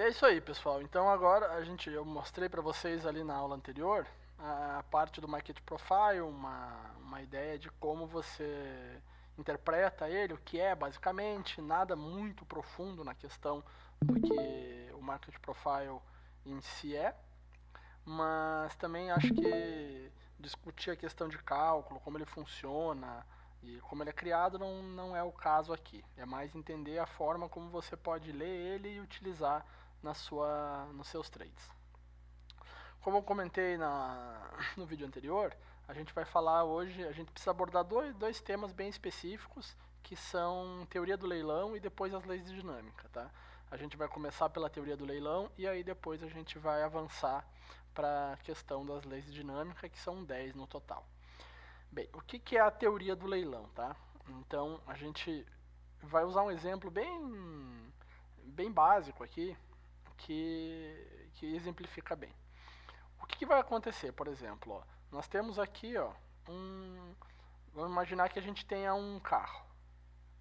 E é isso aí, pessoal. Então agora eu mostrei para vocês ali na aula anterior a parte do Market Profile, uma ideia de como você interpreta ele, o que é basicamente, nada muito profundo na questão do que o Market Profile em si é, mas também acho que discutir a questão de cálculo, como ele funciona e como ele é criado não é o caso aqui. É mais entender a forma como você pode ler ele e utilizar nos seus trades. Como eu comentei no vídeo anterior, a gente vai falar hoje, a gente precisa abordar dois temas bem específicos, que são teoria do leilão e depois as leis de dinâmica, tá? A gente vai começar pela teoria do leilão e aí depois a gente vai avançar para a questão das leis de dinâmica, que são 10 no total. Bem, o que é a teoria do leilão, tá? Então, a gente vai usar um exemplo bem básico aqui, que exemplifica bem. O que vai acontecer, por exemplo, ó, nós temos aqui, ó, vamos imaginar que a gente tenha um carro,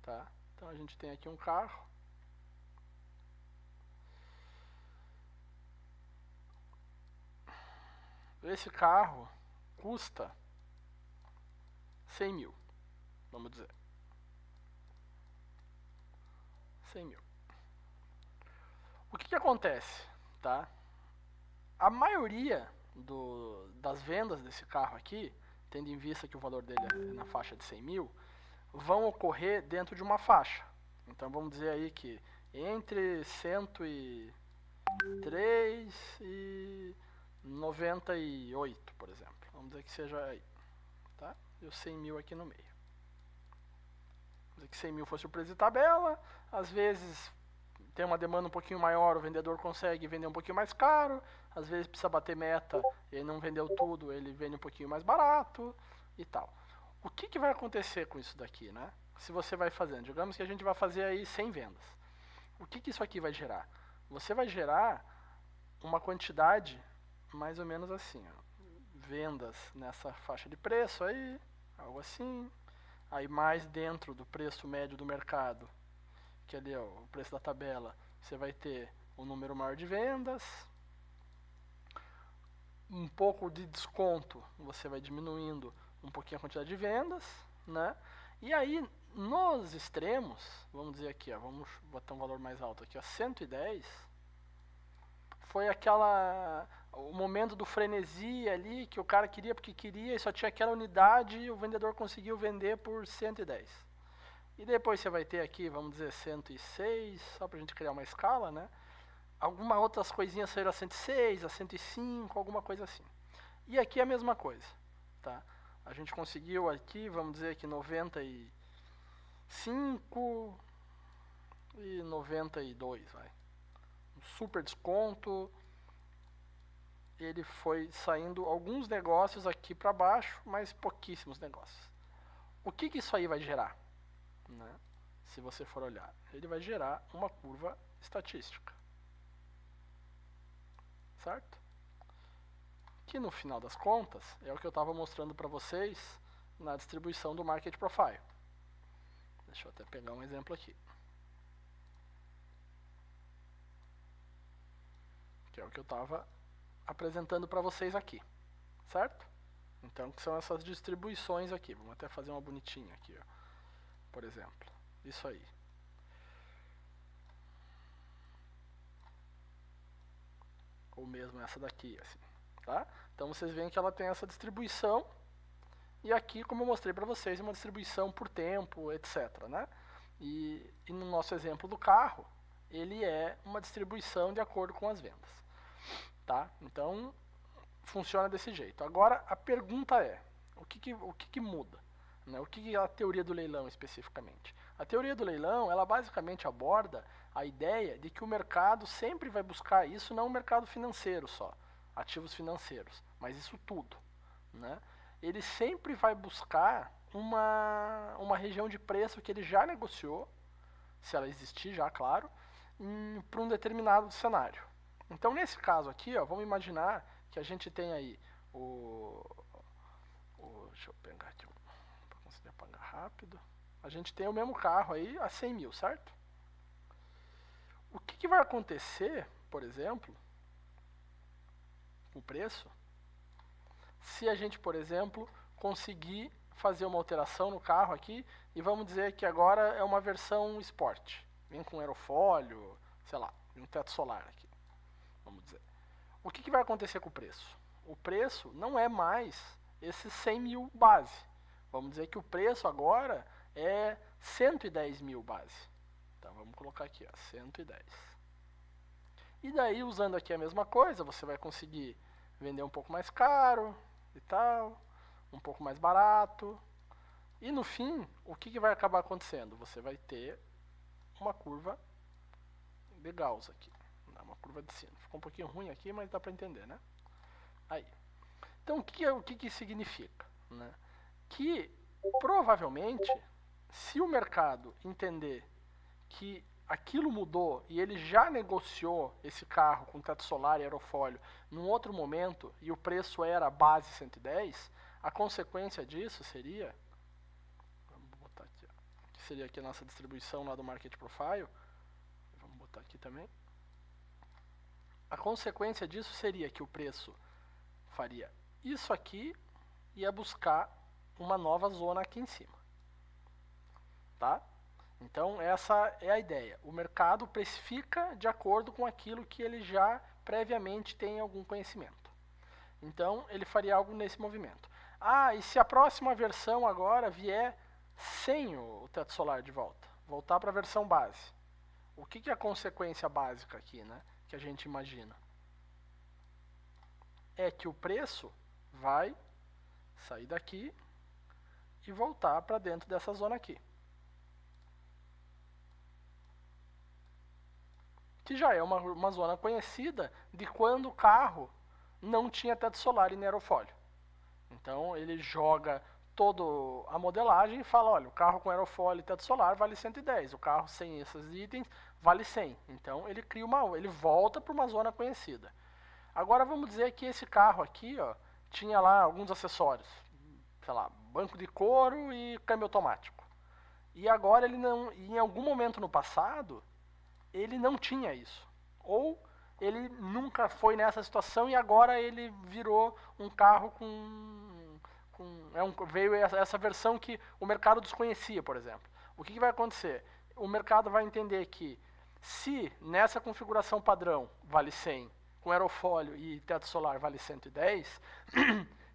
tá? Então a gente tem aqui um carro. Esse carro custa 100 mil, vamos dizer. 100 mil. O que acontece, tá? A maioria das vendas desse carro aqui, tendo em vista que o valor dele é na faixa de 100 mil, vão ocorrer dentro de uma faixa. Então vamos dizer aí que entre 103 e 98, por exemplo. Vamos dizer que seja aí, tá? E os 100 mil aqui no meio. Vamos dizer que 100 mil fosse o preço de tabela, às vezes tem uma demanda um pouquinho maior, o vendedor consegue vender um pouquinho mais caro, às vezes precisa bater meta, ele não vendeu tudo, ele vende um pouquinho mais barato e tal. O que vai acontecer com isso daqui, né? Se você vai fazendo, digamos que a gente vai fazer aí 100 vendas. O que isso aqui vai gerar? Você vai gerar uma quantidade mais ou menos assim, ó, vendas nessa faixa de preço aí, algo assim, aí mais dentro do preço médio do mercado, que ali é o preço da tabela, você vai ter um número maior de vendas, um pouco de desconto, você vai diminuindo um pouquinho a quantidade de vendas, né? E aí, nos extremos, vamos dizer aqui, ó, vamos botar um valor mais alto aqui, ó, 110, foi o momento do frenesi ali, que o cara queria porque queria e só tinha aquela unidade e o vendedor conseguiu vender por 110. E depois você vai ter aqui, vamos dizer, 106, só pra gente criar uma escala, né? Algumas outras coisinhas saíram a 106, a 105, alguma coisa assim. E aqui é a mesma coisa, tá? A gente conseguiu aqui, vamos dizer que 95 e 92, vai. Um super desconto. Ele foi saindo alguns negócios aqui para baixo, mas pouquíssimos negócios. O que isso aí vai gerar? Né? Se você for olhar, ele vai gerar uma curva estatística, certo? Que no final das contas é o que eu estava mostrando para vocês na distribuição do Market Profile. Deixa eu até pegar um exemplo aqui, que é o que eu estava apresentando para vocês aqui, certo? Então, que são essas distribuições aqui. Vamos até fazer uma bonitinha aqui, ó. Por exemplo, isso aí. Ou mesmo essa daqui, assim, tá? Então vocês veem que ela tem essa distribuição. E aqui, como eu mostrei para vocês, uma distribuição por tempo, etc, né? E no nosso exemplo do carro, ele é uma distribuição de acordo com as vendas, tá? Então, funciona desse jeito. Agora, a pergunta é, o que muda? Né? O que é a teoria do leilão especificamente? A teoria do leilão, ela basicamente aborda a ideia de que o mercado sempre vai buscar isso, não o mercado financeiro só, ativos financeiros, mas isso tudo, né? Ele sempre vai buscar uma região de preço que ele já negociou, se ela existir já, claro, para um determinado cenário. Então, nesse caso aqui, ó, vamos imaginar que a gente tem aí deixa eu pegar aqui para conseguir apagar rápido. A gente tem o mesmo carro aí a 100 mil, certo? O que vai acontecer por exemplo, o preço, se a gente, por exemplo, conseguir fazer uma alteração no carro aqui, e vamos dizer que agora é uma versão Sport, vem com aerofólio, sei lá, um teto solar aqui, vamos dizer. O que vai acontecer com o preço? O preço não é mais esses 100 mil base. Vamos dizer que o preço agora é 110 mil base. Então vamos colocar aqui, ó, 110. E daí, usando aqui a mesma coisa, você vai conseguir vender um pouco mais caro e tal, um pouco mais barato. E no fim, o que vai acabar acontecendo? Você vai ter uma curva de Gauss aqui, uma curva de sino. Ficou um pouquinho ruim aqui, mas dá para entender, né? Aí. Então, o que significa? Né? Que, provavelmente, se o mercado entender que aquilo mudou e ele já negociou esse carro com teto solar e aerofólio num outro momento e o preço era base 110, a consequência disso seria, vamos botar aqui, ó, que seria aqui a nossa distribuição lá do Market Profile, vamos botar aqui também, a consequência disso seria que o preço faria isso aqui e ia buscar uma nova zona aqui em cima, tá? Então essa é a ideia. O mercado precifica de acordo com aquilo que ele já previamente tem algum conhecimento. Então ele faria algo nesse movimento. Ah, e se a próxima versão agora vier sem o teto solar de volta? Voltar para a versão base. O que é a consequência básica aqui, né? Que a gente imagina? É que o preço vai sair daqui e voltar para dentro dessa zona aqui. Que já é uma zona conhecida de quando o carro não tinha teto solar e nem aerofólio. Então ele joga toda a modelagem e fala, olha, o carro com aerofólio e teto solar vale 110, o carro sem esses itens vale 100. Então ele cria ele volta para uma zona conhecida. Agora vamos dizer que esse carro aqui, ó, tinha lá alguns acessórios, sei lá, banco de couro e câmbio automático. E agora ele não, em algum momento no passado, ele não tinha isso. Ou ele nunca foi nessa situação e agora ele virou um carro veio essa versão que o mercado desconhecia, por exemplo. O que vai acontecer? O mercado vai entender que se nessa configuração padrão vale 100, com aerofólio e teto solar vale 110,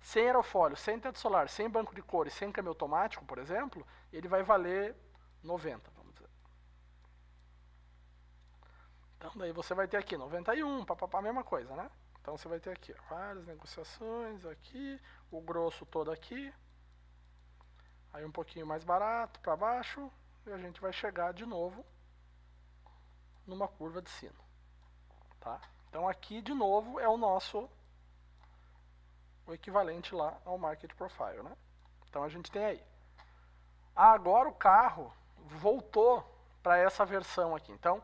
sem aerofólio, sem teto solar, sem banco de couro e sem câmbio automático, por exemplo, ele vai valer 90, vamos dizer. Então daí você vai ter aqui 91, papapá, a mesma coisa, né? Então você vai ter aqui, ó, várias negociações aqui, o grosso todo aqui, aí um pouquinho mais barato para baixo, e a gente vai chegar de novo numa curva de sino, tá? Então aqui de novo é o equivalente lá ao Market Profile, né? Então a gente tem aí. Agora o carro voltou para essa versão aqui. Então,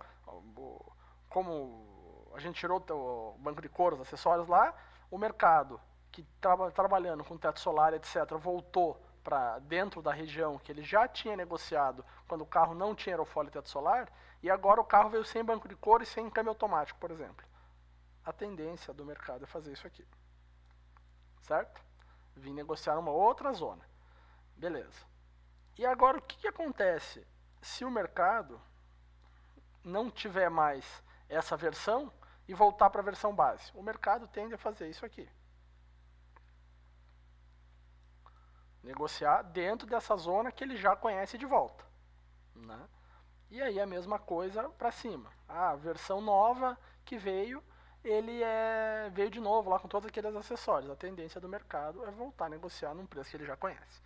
como a gente tirou o banco de couro, os acessórios lá, o mercado que estava trabalhando com teto solar, etc., voltou para dentro da região que ele já tinha negociado quando o carro não tinha aerofólio e teto solar, e agora o carro veio sem banco de couro e sem câmbio automático, por exemplo. A tendência do mercado é fazer isso aqui. Certo? Vim negociar uma outra zona. Beleza. E agora o que acontece se o mercado não tiver mais essa versão e voltar para a versão base? O mercado tende a fazer isso aqui. Negociar dentro dessa zona que ele já conhece de volta. Né? E aí a mesma coisa para cima. A versão nova que veio, veio de novo lá com todos aqueles acessórios. A tendência do mercado é voltar a negociar num preço que ele já conhece.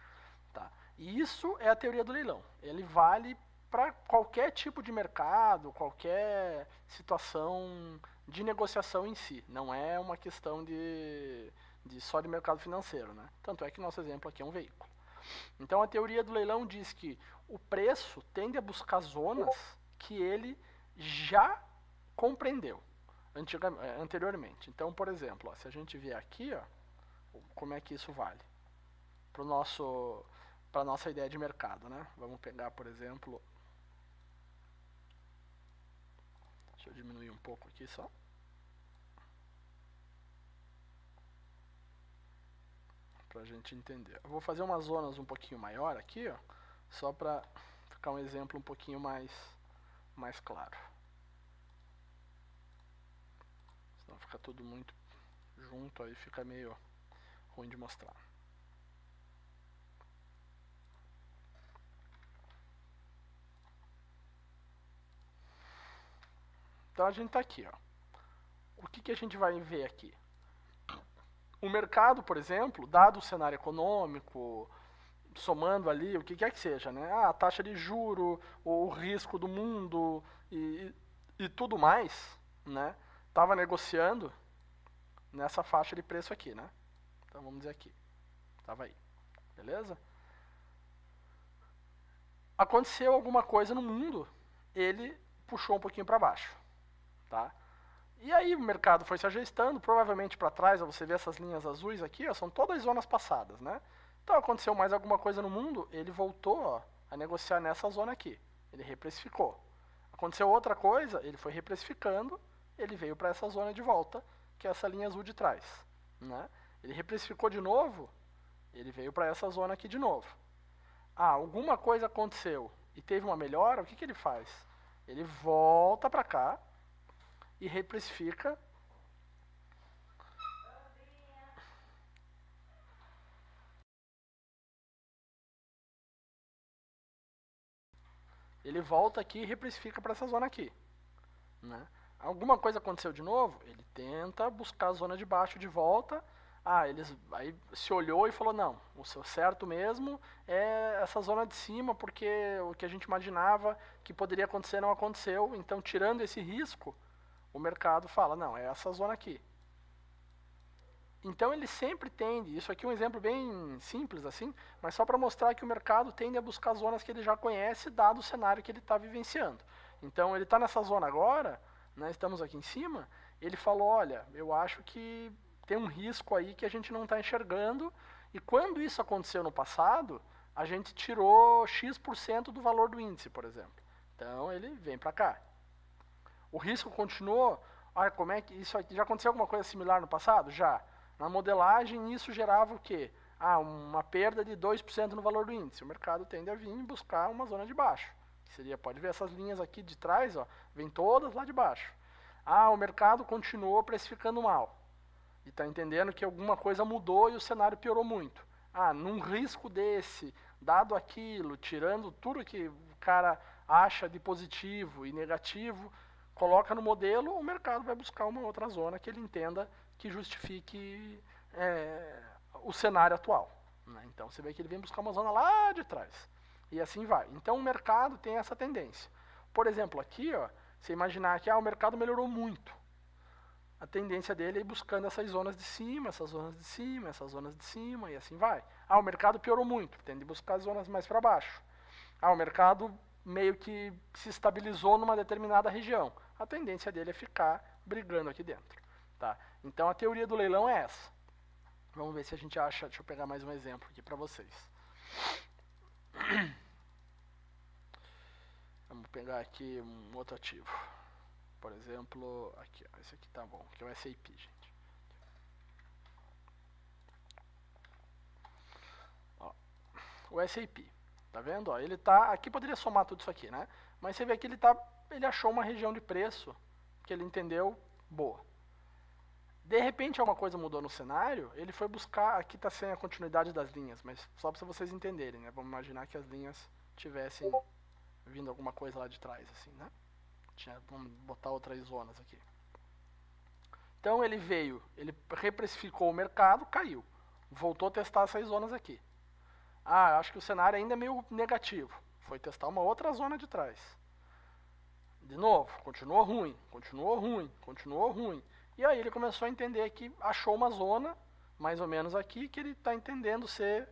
Tá? E isso é a teoria do leilão. Ele vale para qualquer tipo de mercado, qualquer situação de negociação em si. Não é uma questão só de mercado financeiro. Né? Tanto é que nosso exemplo aqui é um veículo. Então a teoria do leilão diz que o preço tende a buscar zonas que ele já compreendeu anteriormente. Então, por exemplo, ó, se a gente vier aqui, ó, como é que isso vale? Para a nossa ideia de mercado, né? Vamos pegar, por exemplo, deixa eu diminuir um pouco aqui só. Pra gente entender. Eu vou fazer umas zonas um pouquinho maior aqui, ó, só pra ficar um exemplo um pouquinho mais claro. Senão fica tudo muito junto, aí fica meio ruim de mostrar. Então a gente tá aqui, ó. O que a gente vai ver aqui? O mercado, por exemplo, dado o cenário econômico, somando ali o que quer que seja, né? A taxa de juro, o risco do mundo e tudo mais, né? Tava negociando nessa faixa de preço aqui, né? Então vamos dizer aqui. Tava aí. Beleza? Aconteceu alguma coisa no mundo, ele puxou um pouquinho para baixo, tá? E aí o mercado foi se ajustando, provavelmente para trás, ó, você vê essas linhas azuis aqui, ó, são todas zonas passadas, né? Então aconteceu mais alguma coisa no mundo, ele voltou, ó, a negociar nessa zona aqui, ele reprecificou. Aconteceu outra coisa, ele foi reprecificando, ele veio para essa zona de volta, que é essa linha azul de trás, né? Ele reprecificou de novo, ele veio para essa zona aqui de novo. Ah, alguma coisa aconteceu e teve uma melhora, o que ele faz? Ele volta para cá e reprecifica. Ele volta aqui e reprecifica para essa zona aqui, né? Alguma coisa aconteceu de novo, ele tenta buscar a zona de baixo de volta. Ah, aí se olhou e falou, não, o seu certo mesmo é essa zona de cima, porque o que a gente imaginava que poderia acontecer não aconteceu, então tirando esse risco, o mercado fala, não, é essa zona aqui. Então ele sempre tende, isso aqui é um exemplo bem simples assim, mas só para mostrar que o mercado tende a buscar zonas que ele já conhece, dado o cenário que ele está vivenciando. Então ele está nessa zona agora, né, estamos aqui em cima, ele falou, olha, eu acho que tem um risco aí que a gente não está enxergando, e quando isso aconteceu no passado, a gente tirou X% do valor do índice, por exemplo. Então ele vem para cá. O risco continuou, como é que isso aqui, já aconteceu alguma coisa similar no passado? Já. Na modelagem, isso gerava o quê? Uma perda de 2% no valor do índice. O mercado tende a vir buscar uma zona de baixo. Que seria, pode ver essas linhas aqui de trás, ó, vem todas lá de baixo. O mercado continuou precificando mal. E está entendendo que alguma coisa mudou e o cenário piorou muito. Num risco desse, dado aquilo, tirando tudo que o cara acha de positivo e negativo, coloca no modelo, o mercado vai buscar uma outra zona que ele entenda que justifique o cenário atual, né? Então você vê que ele vem buscar uma zona lá de trás. E assim vai. Então o mercado tem essa tendência. Por exemplo, aqui, ó, você imaginar que o mercado melhorou muito. A tendência dele é ir buscando essas zonas de cima, essas zonas de cima, essas zonas de cima, e assim vai. O mercado piorou muito, tende a buscar as zonas mais para baixo. O mercado meio que se estabilizou numa determinada região. A tendência dele é ficar brigando aqui dentro. Tá? Então a teoria do leilão é essa. Vamos ver se a gente acha. Deixa eu pegar mais um exemplo aqui para vocês. Vamos pegar aqui um outro ativo. Por exemplo, aqui, ó, esse aqui tá bom, que é o SAP, gente. Ó, o SAP, tá vendo? Ó, ele tá, aqui poderia somar tudo isso aqui, né? Mas você vê que ele achou uma região de preço que ele entendeu boa. De repente alguma coisa mudou no cenário, ele foi buscar, aqui está sem a continuidade das linhas, mas só para vocês entenderem, né? Vamos imaginar que as linhas tivessem vindo alguma coisa lá de trás, assim, né? Vamos botar outras zonas aqui. Então ele veio, ele reprecificou o mercado, caiu. Voltou a testar essas zonas aqui. Acho que o cenário ainda é meio negativo. Foi testar uma outra zona de trás. De novo, continuou ruim, continuou ruim, continuou ruim. E aí ele começou a entender que achou uma zona, mais ou menos aqui, que ele está entendendo ser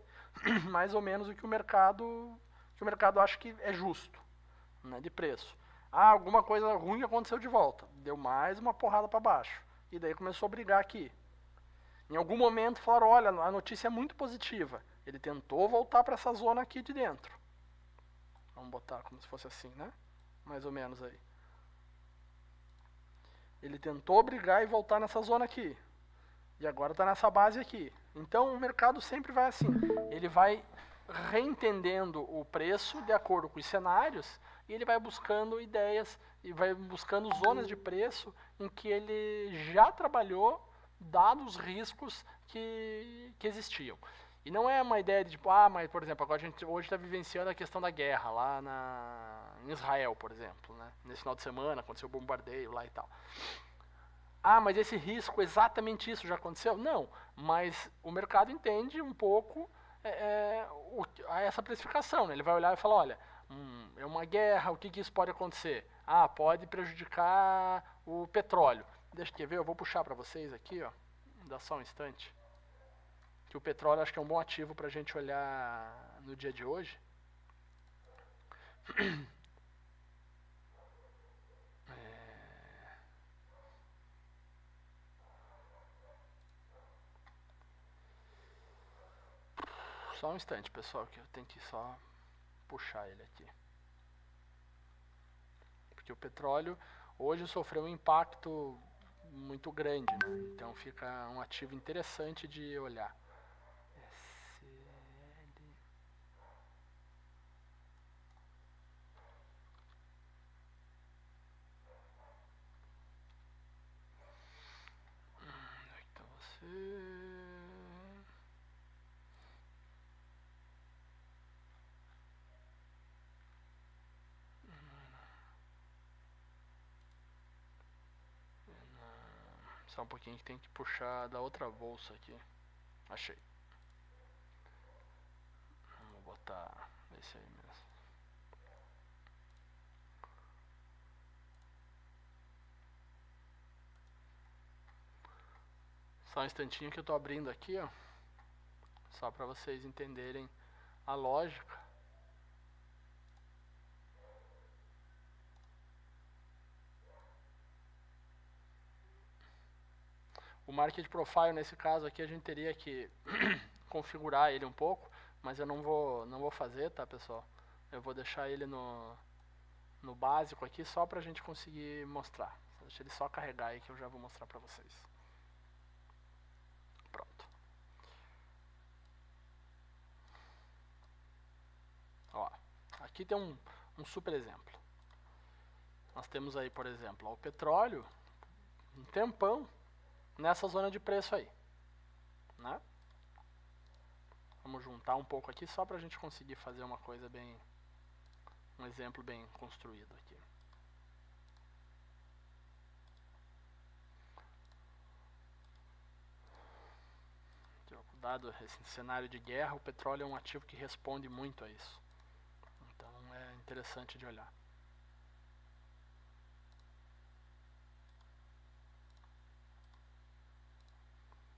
mais ou menos o que o mercado acha que é justo, né, de preço. Alguma coisa ruim aconteceu de volta, deu mais uma porrada para baixo. E daí começou a brigar aqui. Em algum momento falaram, olha, a notícia é muito positiva. Ele tentou voltar para essa zona aqui de dentro. Vamos botar como se fosse assim, né? Mais ou menos aí. Ele tentou brigar e voltar nessa zona aqui. E agora está nessa base aqui. Então o mercado sempre vai assim, ele vai reentendendo o preço de acordo com os cenários e ele vai buscando ideias e vai buscando zonas de preço em que ele já trabalhou dados os riscos que existiam. E não é uma ideia de tipo, mas por exemplo, agora a gente hoje está vivenciando a questão da guerra lá em Israel, por exemplo, né? Nesse final de semana aconteceu o bombardeio lá e tal. Mas esse risco, exatamente isso já aconteceu? Não, mas o mercado entende um pouco essa precificação, né? Ele vai olhar e falar, olha, é uma guerra, o que isso pode acontecer? Pode prejudicar o petróleo. Deixa eu ver, eu vou puxar para vocês aqui, ó, dá só um instante. Que o petróleo acho que é um bom ativo para a gente olhar no dia de hoje. Só um instante, pessoal, que eu tenho que só puxar ele aqui. Porque o petróleo hoje sofreu um impacto muito grande, né? Então fica um ativo interessante de olhar. Onde é que tá você? Só um pouquinho que tem que puxar da outra bolsa aqui. Achei. Vamos botar esse aí mesmo. Só um instantinho que eu tô abrindo aqui, ó. Só para vocês entenderem a lógica. O Market Profile, nesse caso aqui, a gente teria que configurar ele um pouco, mas eu não vou fazer, tá, pessoal? Eu vou deixar ele no básico aqui, só pra gente conseguir mostrar. Deixa ele só carregar aí que eu já vou mostrar pra vocês. Pronto. Ó, aqui tem um super exemplo. Nós temos aí, por exemplo, ó, o petróleo, um tempão, nessa zona de preço aí, né? Vamos juntar um pouco aqui só pra gente conseguir fazer uma coisa bem, um exemplo bem construído aqui. Dado esse cenário de guerra, o petróleo é um ativo que responde muito a isso. Então é interessante de olhar.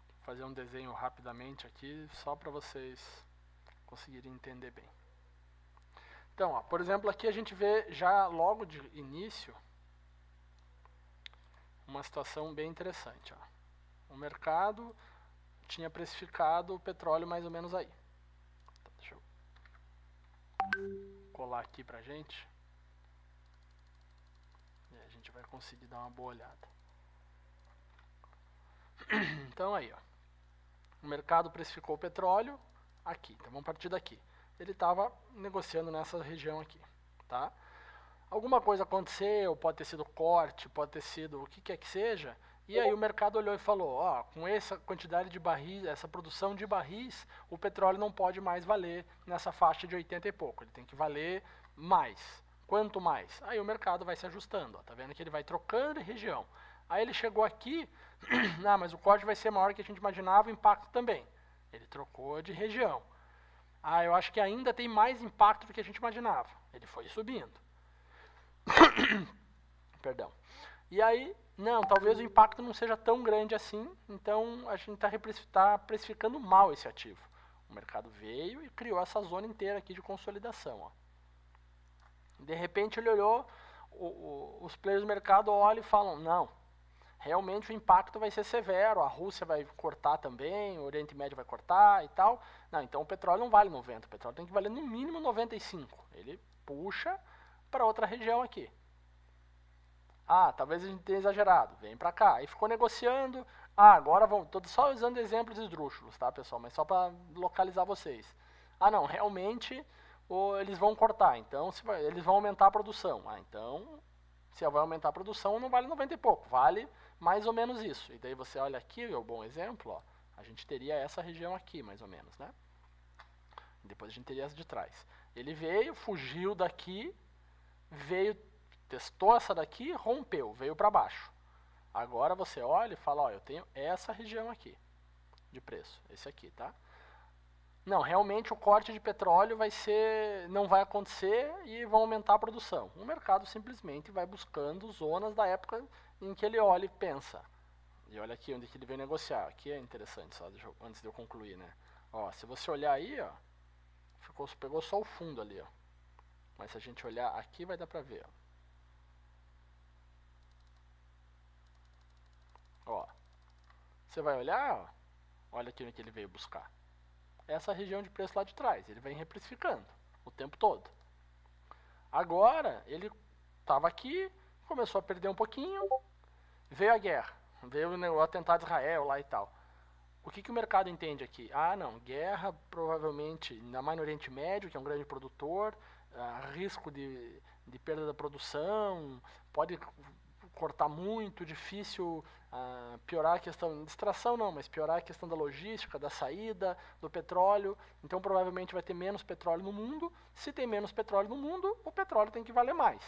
Vou fazer um desenho rapidamente aqui, só para vocês conseguirem entender bem. Então, ó, por exemplo, aqui a gente vê já logo de início uma situação bem interessante. Ó. O mercado tinha precificado o petróleo mais ou menos aí. Então, deixa eu colar aqui pra gente. E a gente vai conseguir dar uma boa olhada. Então aí, ó. O mercado precificou o petróleo aqui. Então vamos partir daqui. Ele estava negociando nessa região aqui, tá? Alguma coisa aconteceu, pode ter sido corte, pode ter sido o que quer que seja, e aí o mercado olhou e falou, ó, com essa quantidade de barris, essa produção de barris, o petróleo não pode mais valer nessa faixa de 80 e pouco, ele tem que valer mais. Quanto mais? Aí o mercado vai se ajustando, ó, tá vendo que ele vai trocando de região. Aí ele chegou aqui, mas o corte vai ser maior que a gente imaginava, o impacto também. Ele trocou de região. Eu acho que ainda tem mais impacto do que a gente imaginava. Ele foi subindo. Perdão. E aí, não, talvez o impacto não seja tão grande assim, então a gente está precificando mal esse ativo. O mercado veio e criou essa zona inteira aqui de consolidação. Ó. De repente ele olhou, os players do mercado olham e falam, não, realmente o impacto vai ser severo, a Rússia vai cortar também, o Oriente Médio vai cortar e tal. Não, então o petróleo não vale 90, o petróleo tem que valer no mínimo 95. Ele puxa para outra região aqui. Talvez a gente tenha exagerado, vem para cá. Aí ficou negociando, Agora vamos, tô só usando exemplos esdrúxulos, tá, pessoal? Mas só para localizar vocês. Não, realmente eles vão cortar, então eles vão aumentar a produção. Então, se vai aumentar a produção, não vale 90 e pouco, vale mais ou menos isso. E daí você olha aqui, é um bom exemplo, ó, a gente teria essa região aqui, mais ou menos, né? Depois a gente teria essa de trás. Ele veio, fugiu daqui, veio, testou essa daqui, rompeu, veio para baixo. Agora você olha e fala, ó, eu tenho essa região aqui de preço, esse aqui, tá? Não, realmente o corte de petróleo não vai acontecer e vão aumentar a produção. O mercado simplesmente vai buscando zonas da época em que ele olha e pensa. E olha aqui onde que ele veio negociar. Aqui é interessante, só antes de eu concluir, né? Ó, se você olhar aí, ó, pegou só o fundo ali, ó. Mas se a gente olhar aqui vai dar pra ver, ó. Ó, você vai olhar, ó, olha aqui onde que ele veio buscar. Essa região de preço lá de trás, ele vem reprecificando o tempo todo. Agora, ele estava aqui, começou a perder um pouquinho, veio a guerra, veio o atentado de Israel lá e tal. O que o mercado entende aqui? Não, guerra provavelmente, ainda mais no Oriente Médio, que é um grande produtor, risco de perda da produção, pode cortar muito, difícil piorar a questão, distração não, mas piorar a questão da logística, da saída do petróleo, então provavelmente vai ter menos petróleo no mundo. Se tem menos petróleo no mundo, o petróleo tem que valer mais.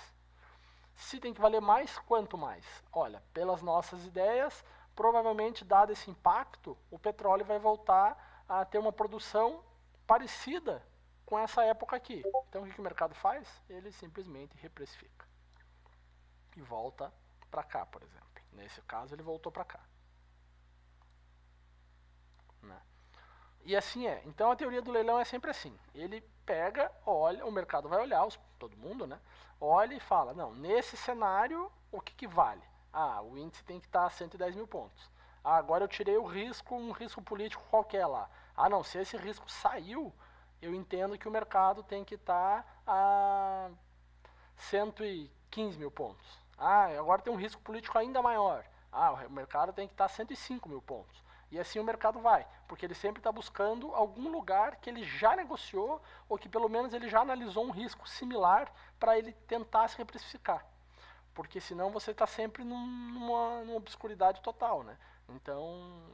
Se tem que valer mais, quanto mais? Olha, pelas nossas ideias, provavelmente dado esse impacto, o petróleo vai voltar a ter uma produção parecida com essa época aqui. Então o que o mercado faz? Ele simplesmente reprecifica e volta para cá, por exemplo. Nesse caso, ele voltou para cá. Né? E assim é. Então, a teoria do leilão é sempre assim. Ele pega, olha, o mercado vai olhar, todo mundo, né? Olha e fala, não, nesse cenário, o que vale? O índice tem que estar a 110 mil pontos. Agora eu tirei o risco, um risco político qualquer lá. Não, se esse risco saiu, eu entendo que o mercado tem que estar a 115 mil pontos. Agora tem um risco político ainda maior. O mercado tem que estar a 105 mil pontos. E assim o mercado vai, porque ele sempre está buscando algum lugar que ele já negociou ou que pelo menos ele já analisou um risco similar para ele tentar se reprecificar. Porque senão você está sempre numa obscuridade total, né? Então,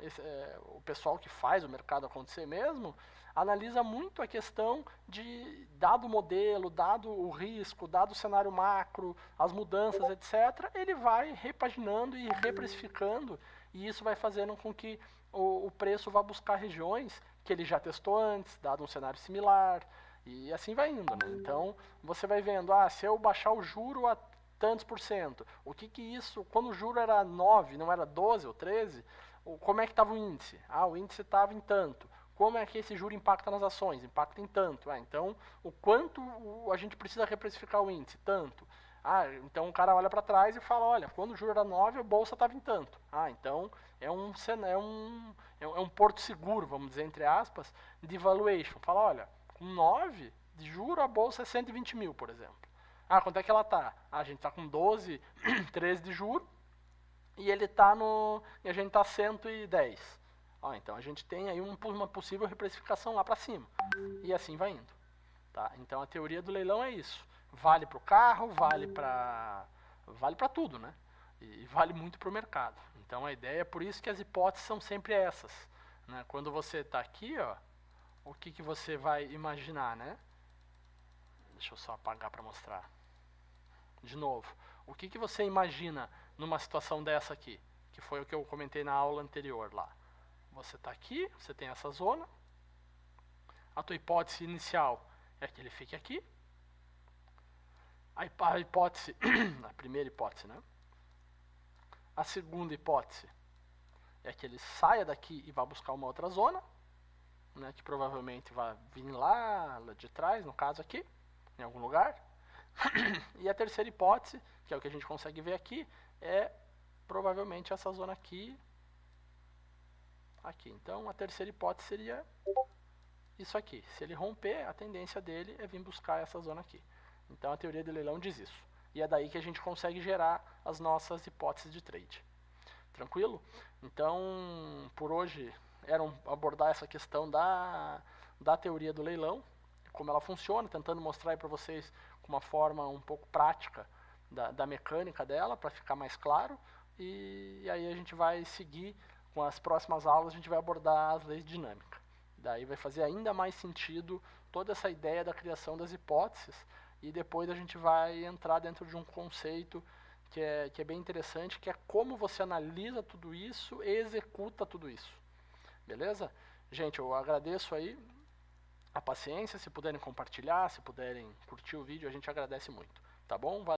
o pessoal que faz o mercado acontecer mesmo, analisa muito a questão de, dado o modelo, dado o risco, dado o cenário macro, as mudanças, etc., ele vai repaginando e reprecificando, e isso vai fazendo com que o preço vá buscar regiões que ele já testou antes, dado um cenário similar, e assim vai indo, né? Então, você vai vendo, se eu baixar o juro a tantos por cento, o que isso, quando o juro era 9, não era 12 ou 13, como é que estava o índice? O índice estava em tanto. Como é que esse juro impacta nas ações? Impacta em tanto. Então, o quanto a gente precisa reprecificar o índice? Tanto. Então o cara olha para trás e fala, olha, quando o juro era 9, a bolsa estava em tanto. Então é um porto seguro, vamos dizer, entre aspas, de valuation. Fala, olha, com 9 de juro, a bolsa é 120 mil, por exemplo. Quanto é que ela tá? A gente tá com 12, 13 de juro, e ele tá e a gente tá 110. Então a gente tem aí uma possível reprecificação lá para cima. E assim vai indo. Tá? Então a teoria do leilão é isso. Vale para o carro, vale para tudo, né? E vale muito para o mercado. Então a ideia é por isso que as hipóteses são sempre essas. Né? Quando você está aqui, o que você vai imaginar, né? Deixa eu só apagar para mostrar. De novo, o que você imagina numa situação dessa aqui? Que foi o que eu comentei na aula anterior lá. Você está aqui, você tem essa zona. A tua hipótese inicial é que ele fique aqui. A hipótese, a primeira hipótese, né? A segunda hipótese é que ele saia daqui e vá buscar uma outra zona, né, que provavelmente vai vir lá de trás, no caso aqui, em algum lugar. E a terceira hipótese, que é o que a gente consegue ver aqui, é provavelmente essa zona aqui. Então a terceira hipótese seria isso aqui. Se ele romper, a tendência dele é vir buscar essa zona aqui. Então a teoria do leilão diz isso. E é daí que a gente consegue gerar as nossas hipóteses de trade. Tranquilo? Então, por hoje, era abordar essa questão da teoria do leilão, como ela funciona, tentando mostrar para vocês com uma forma um pouco prática da mecânica dela, para ficar mais claro, e aí a gente vai seguir com as próximas aulas, a gente vai abordar as leis de dinâmica. Daí vai fazer ainda mais sentido toda essa ideia da criação das hipóteses, e depois a gente vai entrar dentro de um conceito que é bem interessante, que é como você analisa tudo isso e executa tudo isso. Beleza? Gente, eu agradeço aí a paciência, se puderem compartilhar, se puderem curtir o vídeo, a gente agradece muito. Tá bom?